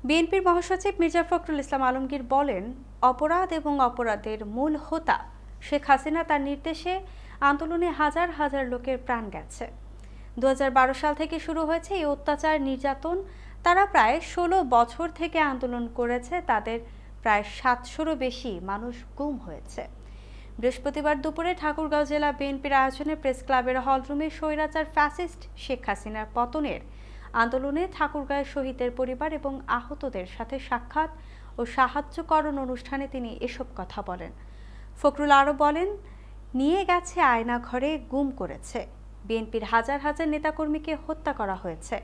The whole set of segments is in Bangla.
বিএনপির মহাসচিব মির্জা ফখরুল ইসলাম আলমগীর বলেন, অপরাধ এবং অপরাধের মূল হোতা শেখ হাসিনা তার নির্দেশে আন্দোলনে হাজার হাজার লোকের প্রাণ গেছে। 2012 সাল থেকে শুরু হয়েছে এই অত্যাচার নির্যাতন। তারা প্রায় 16 বছর থেকে আন্দোলন করেছে, তাদের প্রায় 700-রও বেশি মানুষ গুম হয়েছে। বৃহস্পতিবার দুপুরে ঠাকুরগাঁও জেলা বিএনপির আয়োজনে প্রেস ক্লাবের হলরুমে স্বৈরাচার ফ্যাসিস্ট শেখ হাসিনার পতনের আন্দোলনে ঠাকুরগাঁয়ের শহীদের পরিবার এবং আহতদের সাথে সাক্ষাৎ ও সাহায্যকরণ অনুষ্ঠানে তিনি এসব কথা বলেন। ফখরুল আরও বলেন, নিয়ে গেছে আয়না ঘরে, গুম করেছে। বিএনপির হাজার হাজার নেতাকর্মীকে হত্যা করা হয়েছে।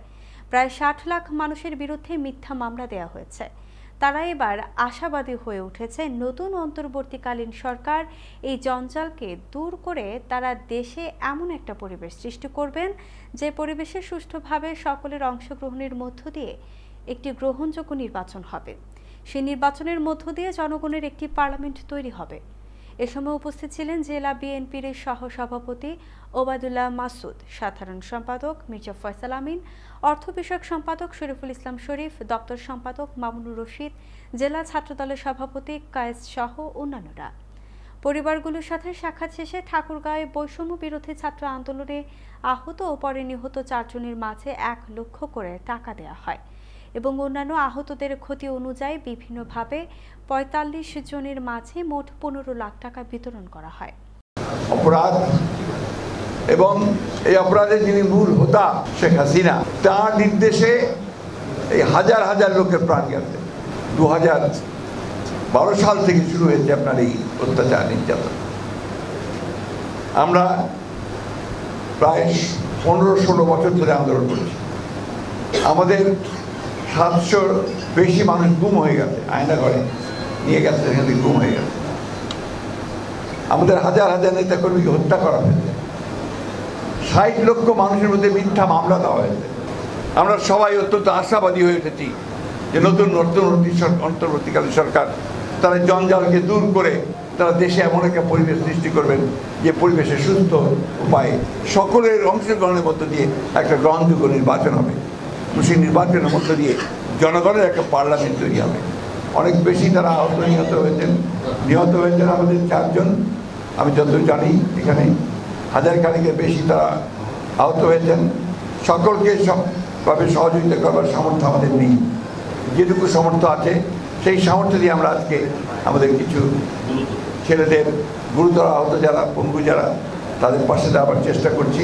প্রায় 60 লাখ মানুষের বিরুদ্ধে মিথ্যা মামলা দেওয়া হয়েছে। তারা এবার আশাবাদী হয়ে উঠেছে, নতুন অন্তর্বর্তীকালীন সরকার এই জঞ্জালকে দূর করে তারা দেশে এমন একটা পরিবেশ সৃষ্টি করবেন যে পরিবেশে সুষ্ঠুভাবে সকলের অংশগ্রহণের মধ্য দিয়ে একটি গ্রহণযোগ্য নির্বাচন হবে। সেই নির্বাচনের মধ্য দিয়ে জনগণের একটি পার্লামেন্ট তৈরি হবে। এ সময় উপস্থিত ছিলেন জেলা বিএনপির সহসভাপতি ওবায়দুল্লাহ মাসুদ, সাধারণ সম্পাদক মির্জা ফয়সাল আমিন, অর্থ বিষয়ক সম্পাদক শরীফুল ইসলাম শরীফ, দপ্তর সম্পাদক মামুনুর রশিদ, জেলা ছাত্রদলের সভাপতি কায়েস সহ অন্যান্যরা। পরিবারগুলোর সাথে সাক্ষাৎ শেষে ঠাকুরগাঁয়ে বৈষম্য বিরোধী ছাত্র আন্দোলনে আহত ও পরে নিহত 4 জনের মাঝে 1 লক্ষ করে টাকা দেওয়া হয় এবং অন্যান্য আহতদের ক্ষতি অনুযায়ী বিভিন্নভাবে 45 জনের মাঝে মোট 15 লাখ টাকা বিতরণ করা হয়। অপরাধ এবং এই অপরাধের যিনি মূল হোতা শেখ হাসিনা, তার নির্দেশে এই হাজার হাজার লোকের প্রাণ গেছে। 2012 সাল থেকে শুরু হয়েছে আপনার এই অত্যাচার নির্যাতন। আমরা প্রায় 15-16 বছর ধরে আন্দোলন করেছি। আমাদের 700 বেশি মানুষ গুম হয়ে গেছে, আয়না ঘরে নিয়ে গেছে, সেখানে গুম হয়ে গেছে। আমাদের হাজার হাজার নেতাকর্মীকে হত্যা করা হয়েছে। 60 লক্ষ মানুষের মধ্যে মিথ্যা মামলা দেওয়া হয়েছে। আমরা সবাই অত্যন্ত আশাবাদী হয়ে উঠেছি যে নতুন অন্তর্বর্তীকালীন সরকার তারা জঞ্জালকে দূর করে তারা দেশে এমন একটা পরিবেশ সৃষ্টি করবেন যে পরিবেশে সুস্থ উপায়ে সকলের অংশগ্রহণের মধ্য দিয়ে একটা গ্রহণযোগ্য নির্বাচন হবে। সেই নির্বাচনের মধ্য দিয়ে জনগণের একটা পার্লামেন্ট তৈরি হবে। অনেক বেশি তারা আহত নিহত হয়েছেন আমাদের 4 জন। আমি যতদূর জানি এখানে 1000 খানিকের বেশি তারা আহত হয়েছেন। সকলকে সবভাবে সহযোগিতা করবার সামর্থ্য আমাদের নেই। যেটুকু সামর্থ্য আছে সেই সামর্থ্য দিয়ে আমরা আজকে আমাদের কিছু ছেলেদের গুরুতর আহত যারা, পঙ্গু যারা, তাদের পাশে দাঁড়াবার চেষ্টা করছি।